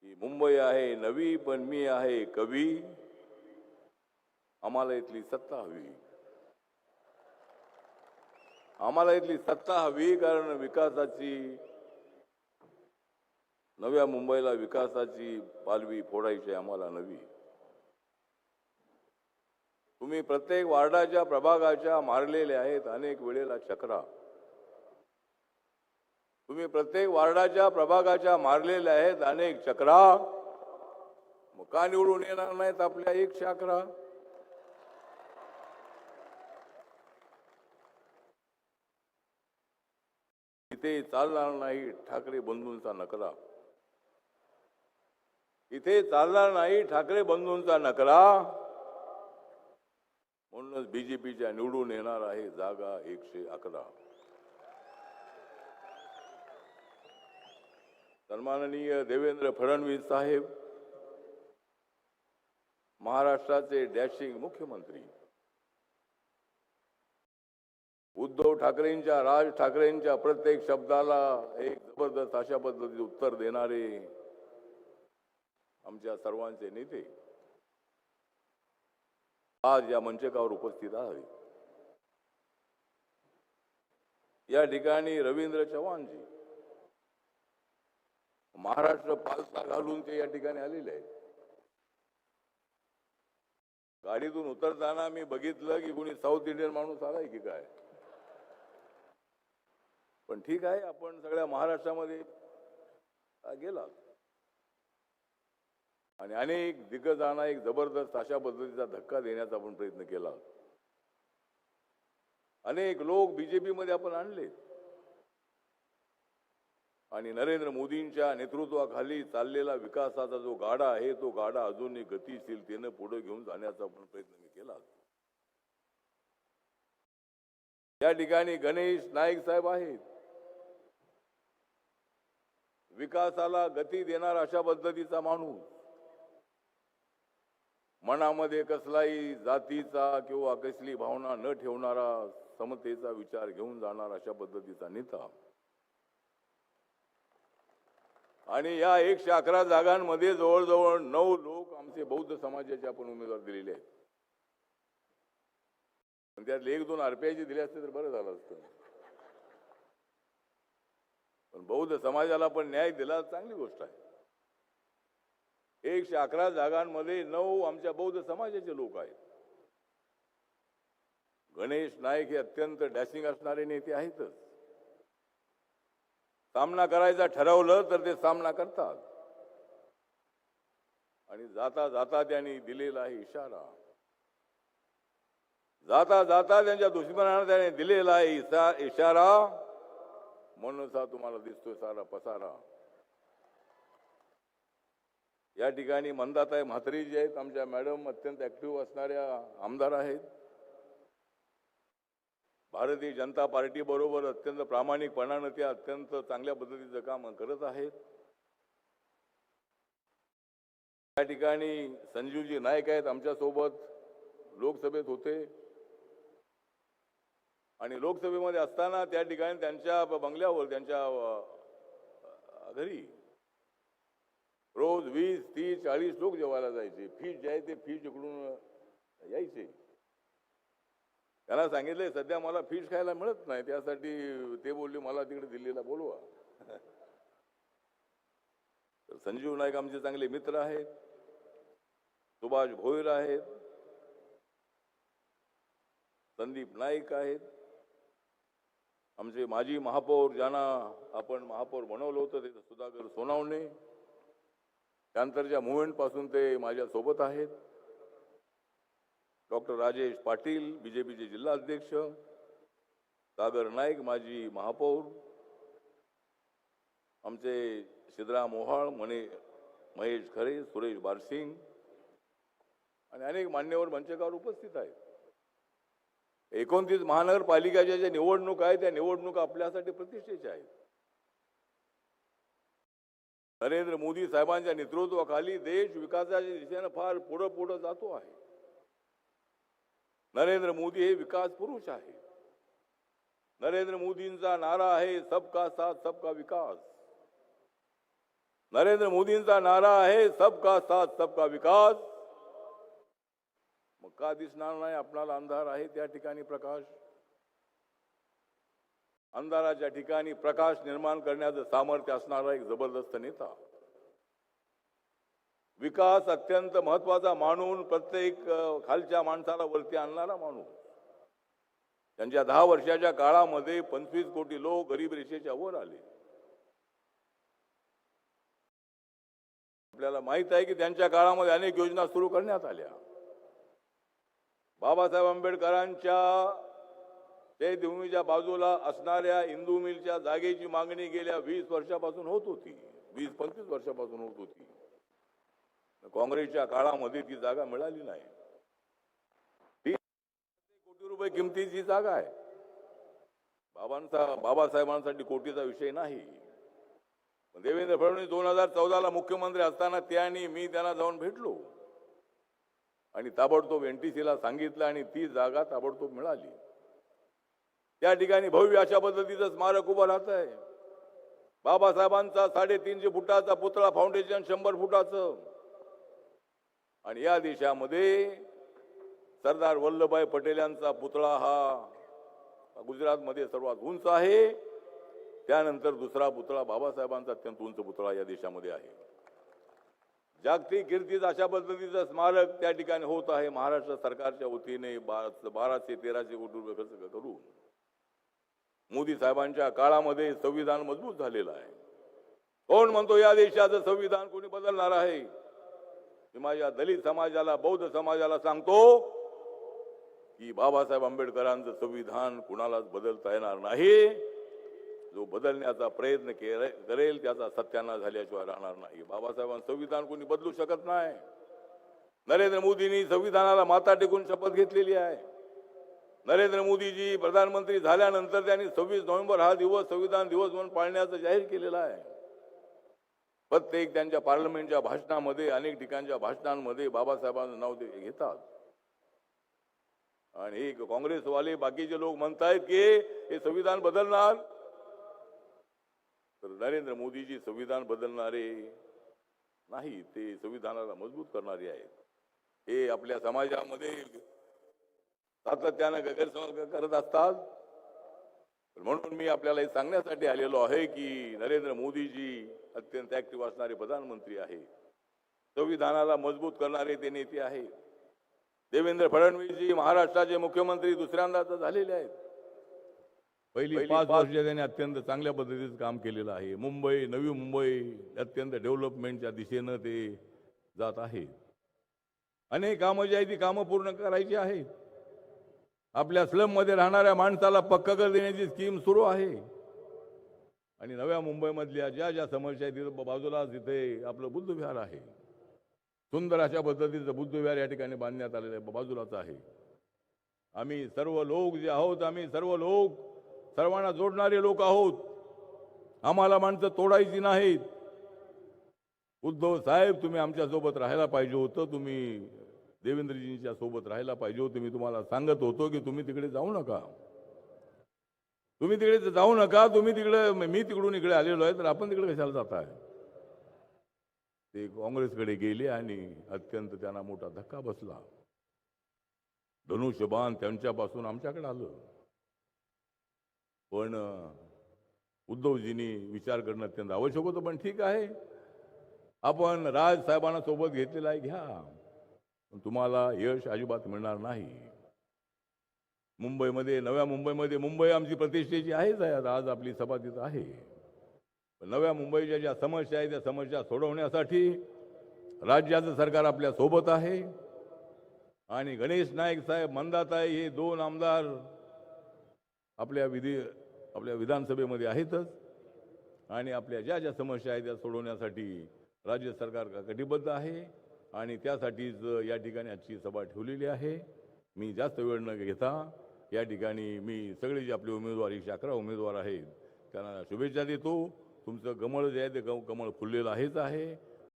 ही मुंबई आहे नवी, पण मी आहे कवी. आम्हाला इथली सत्ता हवी. आम्हाला इथली सत्ता हवी, कारण विकासाची, नव्या मुंबईला विकासाची पालवी फोडायची आम्हाला नवी. तुम्ही प्रत्येक वार्डाच्या प्रभागाच्या मारलेल्या आहेत अनेक वेळेला चक्रा. तुम्ही प्रत्येक वार्डाच्या प्रभागाच्या मारलेल्या आहेत अनेक चक्रा. मग का निवडून येणार नाहीत आपल्या 111? इथे चालणार नाही ठाकरे बंधूंचा नकरा. इथे चालणार नाही ठाकरे बंधूंचा नकरा. म्हणूनच बीजेपीच्या निवडून येणार आहे जागा 111. सन्माननीय देवेंद्र फडणवीस साहेब, महाराष्ट्राचे डॅशिंग मुख्यमंत्री, उद्धव ठाकरेंच्या, राज ठाकरेंच्या प्रत्येक शब्दाला एक जबरदस्त अशा पद्धतीचे उत्तर देणारे आमच्या सर्वांचे नेते आज या मंचकावर उपस्थित आहेत. या ठिकाणी रवींद्र चव्हाणजी, महाराष्ट्र पालथा घालून ते या ठिकाणी आलेले आहेत. गाडीतून उतरताना मी बघितलं की कोणी साऊथ इंडियन माणूस आलाय की काय. पण ठीक आहे, आपण सगळ्या महाराष्ट्रामध्ये गेला आणि अनेक दिग्गजांना एक जबरदस्त अशा पद्धतीचा धक्का देण्याचा आपण प्रयत्न केला. अनेक लोक बीजेपी मध्ये आपण आणले आणि नरेंद्र मोदींच्या नेतृत्वाखाली चाललेला विकासाचा जो गाडा आहे तो गाडा अजूनही गतिशीलतेने पुढे घेऊन जाण्याचा आपण प्रयत्न केला. या ठिकाणी गणेश नाईक साहेब आहेत. विकासाला गती देणार अशा पद्धतीचा माणूस, मनामध्ये कसलाही जातीचा किंवा कसली भावना न ठेवणारा, समतेचा विचार घेऊन जाणार अशा पद्धतीचा नेता. आणि या 111 जागांमध्ये जवळजवळ 9 लोक आमचे बौद्ध समाजाचे आपण उमेदवार दिलेले आहेत. पण त्यातले 1-2 आरपीआयचे दिले असते तर बरं झालं असतं. पण बौद्ध समाजाला पण न्याय दिला चांगली गोष्ट आहे. 111 जागांमध्ये 9 आमच्या बौद्ध समाजाचे लोक आहेत. गणेश नाईक हे अत्यंत डॅशिंग असणारे नेते आहेतच. सामना करायचा ठरवलं तर ते सामना करतात. आणि जाता जाता त्यांनी दिलेला आहे इशारा, जाता जाता त्यांच्या दुश्मनांना त्याने दिलेला आहे इशारा, म्हणून तुम्हाला दिसतोय सारा पसारा. या ठिकाणी मंदाताई म्हात्रे जी आहेत, आमच्या मॅडम अत्यंत ऍक्टिव्ह असणाऱ्या आमदार आहेत. भारतीय जनता पार्टी बरोबर अत्यंत प्रामाणिकपणाने ते अत्यंत चांगल्या पद्धतीचं काम करत आहेत. या ठिकाणी संजीवजी नाईक आहेत, आमच्या सोबत लोकसभेत होते आणि लोकसभेमध्ये असताना त्या ठिकाणी त्यांच्या बंगल्यावर, त्यांच्या घरी रोज 20, 30, 40 लोक जेवायला जायचे. फीस जे आहे ते फीस इकडून यायचे. त्यांना सांगितले सध्या मला फिश खायला मिळत नाही, त्यासाठी ते बोलले मला तिकडे दिल्लीला बोलवा. तर संजीव नाईक आमचे चांगले मित्र आहेत. सुभाष भोईर आहेत, संदीप नाईक आहेत, आमचे माजी महापौर, ज्यांना आपण महापौर बनवलं होतं ते सुधाकर सोनावणे, त्यानंतरच्या मुवमेंट पासून ते माझ्या सोबत आहेत. डॉक्टर राजेश पाटील बीजेपीचे जिल्हाध्यक्ष, सागर नाईक माजी महापौर, आमचे सिद्धराम मोहाळ, महेश खरे, सुरेश बारसिंग आणि अनेक मान्यवर मंचकावर उपस्थित आहेत. 29 महानगरपालिकाच्या ज्या निवडणूक आहेत त्या निवडणूक आपल्यासाठी प्रतिष्ठेच्या आहेत. नरेंद्र मोदी साहेबांच्या नेतृत्वाखाली देश विकासाच्या दिशेने फार पुढे जातो आहे. नरेंद्र मोदी हे विकास पुरुष आहे. नरेंद्र मोदींचा नारा आहे सबका साथ सबका विकास. नरेंद्र मोदींचा नारा आहे सबका साथ सबका विकास. मग का दिसणार नाही आपल्याला अंधार आहे त्या ठिकाणी प्रकाश? अंधाराच्या ठिकाणी प्रकाश निर्माण करण्याचं सामर्थ्य असणारा एक जबरदस्त नेता, विकास अत्यंत महत्वाचा मानून प्रत्येक खालच्या माणसाला वरती आणणारा माणूस. त्यांच्या 10 वर्षाच्या काळामध्ये 25 कोटी लोक गरीब रेषेच्या वर आले. आपल्याला माहित आहे की त्यांच्या काळामध्ये अनेक योजना सुरू करण्यात आल्या. बाबासाहेब आंबेडकरांच्या चैत्यभूमीच्या बाजूला असणाऱ्या इंदू मिलच्या जागेची मागणी गेल्या 20 वर्षापासून होत होती, 20-25 वर्षापासून होत होती. काँग्रेसच्या काळामध्ये ती जागा मिळाली नाही. 30 कोटी रुपये किमतीची जागा आहे. बाबासाहेबांसाठी कोटीचा विषय नाही. देवेंद्र फडणवीस 2014ला मुख्यमंत्री असताना त्यांनी मी त्यांना जाऊन भेटलो आणि ताबडतोब एनटीसीला सांगितलं आणि ती जागा ताबडतोब मिळाली. त्या ठिकाणी भव्य अशा पद्धतीचं स्मारक उभं राहत आहे. बाबासाहेबांचा 350 फुटाचा पुतळा, फाउंडेशन 100 फुटाचं. आणि या देशामध्ये सरदार वल्लभभाई पटेल यांचा पुतळा हा गुजरातमध्ये सर्वात उंच आहे. त्यानंतर दुसरा पुतळा बाबासाहेबांचा अत्यंत उंच पुतळा या देशामध्ये आहे. जागतिक कीर्तीचं अशा पद्धतीचं स्मारक त्या ठिकाणी होत आहे. महाराष्ट्र सरकारच्या वतीने 1200-1300 कोटी रुपये खर्च करून मोदी साहेबांच्या काळामध्ये संविधान मजबूत झालेलं आहे. कोण म्हणतो या देशाचं संविधान कोणी बदलणार आहे? मी माझ्या दलित समाजाला, बौद्ध समाजाला सांगतो की बाबासाहेब आंबेडकरांचं संविधान कुणालाच बदलता येणार नाही. जो बदलण्याचा प्रयत्न करेल त्याचा सत्यानाश झाल्याशिवाय राहणार नाही. बाबासाहेबांचं संविधान कोणी बदलू शकत नाही. नरेंद्र मोदींनी संविधानाला माथा टेकून शपथ घेतलेली आहे. नरेंद्र मोदीजी प्रधानमंत्री झाल्यानंतर त्यांनी 26 नोव्हेंबर हा दिवस संविधान दिवस म्हणून पाळण्याचं जाहीर केलेला आहे. प्रत्येक त्यांच्या पार्लमेंटच्या भाषणामध्ये, अनेक ठिकाणच्या भाषणांमध्ये बाबासाहेबांचं नाव ते घेतात. आणि काँग्रेसवाले बाकीचे लोक म्हणतायत की हे संविधान बदलणार. तर नरेंद्र मोदीजी संविधान बदलणारे नाही, ते संविधानाला मजबूत करणारे आहेत. हे आपल्या समाजामध्ये सातत्यानं गैरसमज करत असतात. म्हणून मी आपल्याला हे सांगण्यासाठी आलेलो आहे की नरेंद्र मोदीजी अत्यंत ऍक्टिव्ह असणारे प्रधानमंत्री आहे. संविधानाला मजबूत करणारे ते नेते आहेत. देवेंद्र फडणवीसजी महाराष्ट्राचे मुख्यमंत्री दुसऱ्यांदा झालेले आहेत. पहिली 5 वर्ष त्यांनी अत्यंत चांगल्या पद्धतीचं काम केलेलं आहे. मुंबई, नवी मुंबई अत्यंत डेव्हलपमेंटच्या दिशेनं ते जात आहे. अनेक कामं जी आहेत ती कामं पूर्ण करायची आहेत. आपल्या स्लममध्ये राहणाऱ्या माणसाला पक्का घर देण्याची स्कीम सुरू आहे. आणि नव्या मुंबईमधल्या ज्या ज्या समस्या आहेत तिथं बाजूला तिथे आपलं बुद्ध विहार आहे. सुंदर अशा पद्धतीचं बुद्ध विहार या ठिकाणी बांधण्यात आलेलं आहे, बाजूलाच आहे. आम्ही सर्व लोक जे आहोत, आम्ही सर्व लोक सर्वांना जोडणारे लोक आहोत. आम्हाला माणसं तोडायची नाहीत. उद्धव साहेब, तुम्ही आमच्या सोबत राहायला पाहिजे होतं. तुम्ही देवेंद्रजींच्या सोबत राहायला पाहिजे होतं. मी तुम्हाला सांगत होतो की तुम्ही तिकडे जाऊ नका, तुम्ही तिकडे जाऊ नका, तुम्ही तिकडे, मी तिकडून इकडे आलेलो आहे तर आपण तिकडे कशाला जाताय? ते काँग्रेसकडे गेले आणि अत्यंत त्यांना मोठा धक्का बसला. धनुष्यबाण त्यांच्यापासून आमच्याकडे आलं. पण उद्धवजींनी विचार करणं अत्यंत आवश्यक होतं. पण ठीक आहे, आपण राज साहेबांना सोबत घेतलेला आहे, घ्या, पण तुम्हाला यश अजिबात मिळणार नाही. मुंबईमध्ये, नव्या मुंबईमध्ये, मुंबई आमची प्रतिष्ठेची आहेच आहे. आज आपली सभा तिथं आहे. पण नव्या मुंबईच्या ज्या समस्या आहेत त्या समस्या सोडवण्यासाठी राज्याचं सरकार आपल्या सोबत आहे. आणि गणेश नाईक साहेब, मंदाताई हे 2 आमदार आपल्या विधानसभेमध्ये आहेतच. आणि आपल्या ज्या ज्या समस्या आहेत त्या सोडवण्यासाठी राज्य सरकार कटिबद्ध आहे. आणि त्यासाठीच या ठिकाणी आजची सभा ठेवलेली आहे. मी जास्त वेळ न घेता या ठिकाणी मी सगळे जे आपले उमेदवार 111 उमेदवार आहेत त्यांना शुभेच्छा देतो. तुमचं कमळ जे आहे ते कमळ फुललेलं आहेच आहे.